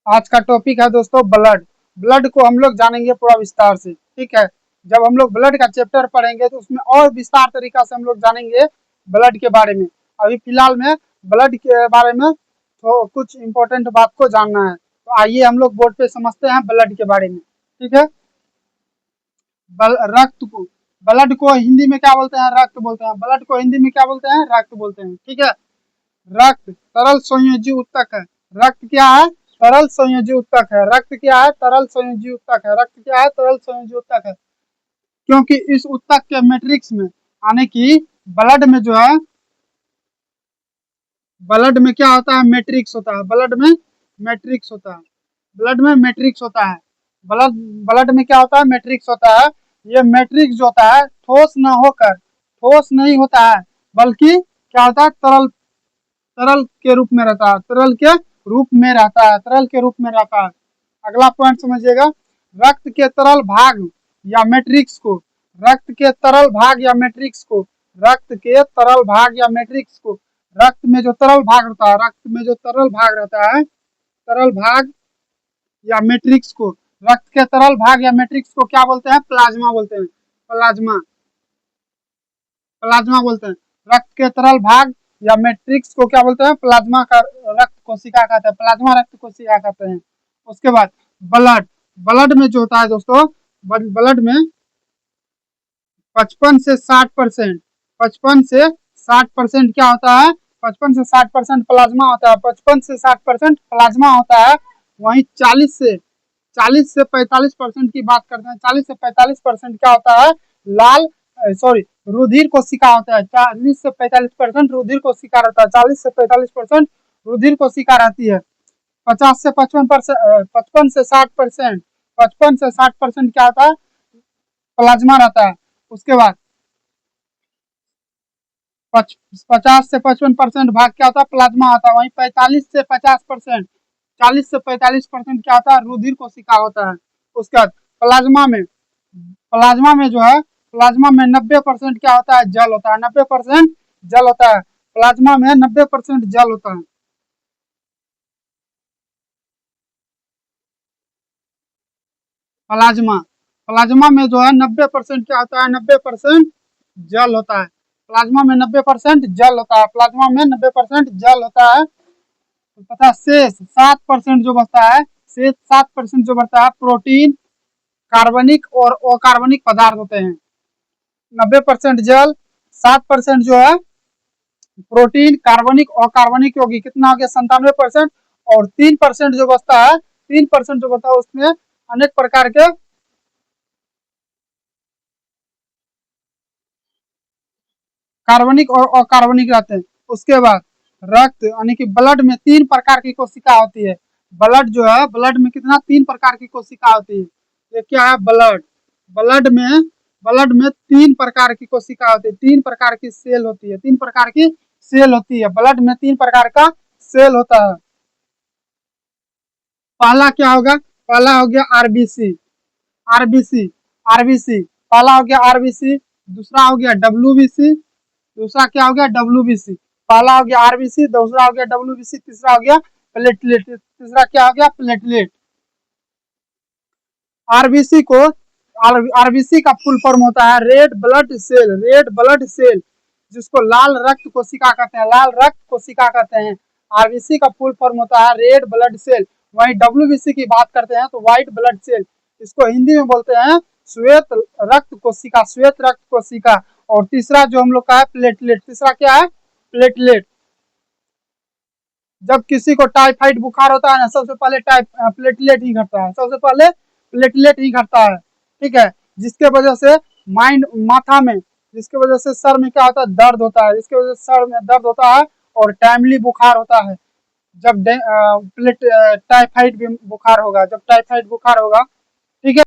आज का टॉपिक है दोस्तों ब्लड। ब्लड को हम लोग जानेंगे पूरा विस्तार से, ठीक है। जब हम लोग ब्लड का चैप्टर पढ़ेंगे तो उसमें और विस्तार तरीका से हम लोग जानेंगे ब्लड के बारे में। अभी फिलहाल में ब्लड के बारे में तो कुछ इम्पोर्टेंट बात को जानना है, तो आइए हम लोग बोर्ड पे समझते हैं ब्लड के बारे में, ठीक है। रक्त को, ब्लड को हिंदी में क्या बोलते हैं? रक्त बोलते हैं। ब्लड को हिंदी में क्या बोलते हैं? रक्त बोलते हैं, ठीक है। रक्त तरल संयोजी उत्तक है। रक्त क्या है? तरल संयोजी उत्तक है। रक्त क्या है? तरल संयोजी उत्तक है। रक्त क्या है? तरल संयोजी उत्तक है। क्योंकि इस उत्तक के मैट्रिक्स में यानी कि ब्लड में जो है, ब्लड में क्या होता है? मैट्रिक्स होता है। ब्लड में मैट्रिक्स होता है। ब्लड में मैट्रिक्स होता है। ब्लड ब्लड में क्या होता है? मैट्रिक्स होता है। ये मैट्रिक्स जो होता है ठोस न होकर, ठोस नहीं होता है, बल्कि क्या होता है? तरल, तरल के रूप में रहता है। तरल के रूप में रहता है। तरल के रूप में रहता है। अगला पॉइंट समझिएगा। रक्त के तरल भाग या मैट्रिक्स को, रक्त के तरल भाग या मैट्रिक्स को, रक्त के तरल भाग या मैट्रिक्स को, रक्त में जो तरल भाग होता है, रक्त में जो तरल भाग रहता है, तरल भाग या मैट्रिक्स को, रक्त के तरल भाग या मैट्रिक्स को क्या बोलते हैं? प्लाज्मा बोलते हैं। प्लाज्मा, प्लाज्मा बोलते हैं। रक्त के तरल भाग या मैट्रिक्स को क्या बोलते हैं? प्लाज्मा का रक्त कोशिका कहते हैं। प्लाज्मा रक्त कोशिका कहते हैं। उसके बाद ब्लड, ब्लड में जो होता है दोस्तों, ब्लड में 55 से 60%, 55 से 60% क्या होता है? 55 से 60% प्लाज्मा होता है। 55 से 60% प्लाज्मा होता है। वहीं 40 से 45% की बात करते हैं। 40 से 45% क्या होता है? लाल, सॉरी, रुधिर कोशिका होता है। 40 से 45% रुधिर कोशिका रहता है। 40 से 45% रुधिर कोशिका रहती है। 50 से 55%, 55 से 60%, 55 से 60% क्या होता है? प्लाज्मा रहता है। उसके बाद 50 से 55% भाग क्या होता है? प्लाज्मा होता है। वहीं 45 से 50%, 40 से 45% क्या होता है? रुधिर कोशिका होता है। उसके बाद प्लाज्मा में, प्लाज्मा में जो है, प्लाज्मा में 90% क्या होता है? जल होता है। 90% जल होता है। प्लाज्मा में 90% जल होता है। प्लाज्मा, प्लाज्मा में जो है 90% क्या होता है? 90% जल होता है। प्लाज्मा में 90% जल होता है। प्लाज्मा में 90% जल होता है। तथा शेष 7% जो बचता है, शेष 7% जो बचता है, प्रोटीन, कार्बनिक और अकार्बनिक पदार्थ होते हैं। 90% जल, 7% जो है प्रोटीन, कार्बनिक और कार्बनिक होगी, कितना हो गया? 97%। और 3% जो बचता है, 3% जो बचता है उसमें अनेक प्रकार के कार्बनिक और अकार्बनिक रहते हैं। उसके बाद रक्त यानी कि ब्लड में 3 प्रकार की कोशिका होती है। ब्लड जो है, ब्लड में कितना? 3 प्रकार की कोशिका होती है। ये क्या है? ब्लड, ब्लड में, ब्लड में 3 प्रकार की कोशिका होती है। 3 प्रकार की सेल होती है। 3 प्रकार की सेल होती है। ब्लड में 3 प्रकार का सेल होता है। पहला क्या होगा? पहला हो गया आरबीसी, आरबीसी, आरबीसी, पहला हो गया आरबीसी। दूसरा हो गया डब्ल्यूबीसी। दूसरा क्या हो गया? डब्ल्यूबीसी। पहला हो गया आरबीसी, दूसरा हो गया डब्ल्यूबीसी, तीसरा हो गया प्लेटलेट। तीसरा क्या हो गया? प्लेटलेट। आरबीसी को, आरबीसी का फुल फॉर्म होता है red blood cell, red blood cell, जिसको लाल रक्त कोशिका कहते हैं। लाल रक्त कोशिका कहते हैं। आरबीसी का फुल फॉर्म होता है रेड ब्लड सेल। वहीं डब्ल्यूबीसी की बात करते हैं तो व्हाइट ब्लड सेल, इसको हिंदी में बोलते हैं श्वेत रक्त कोशिका, श्वेत रक्त कोशिका। और तीसरा जो हम लोग का है प्लेटलेट। तीसरा क्या है? प्लेटलेट। जब किसी को टाइफाइड बुखार होता है ना, सबसे पहले प्लेटलेट ही घटता है। सबसे पहले प्लेटलेट ही घटता है, ठीक है। जिसके वजह से माइंड, माथा में, जिसके वजह से सर में क्या होता है? दर्द होता है। जिसके वजह से सर में दर्द होता है और टाइमली बुखार होता है। जब प्लेट टाइफाइड बुखार होगा, जब टाइफाइड बुखार होगा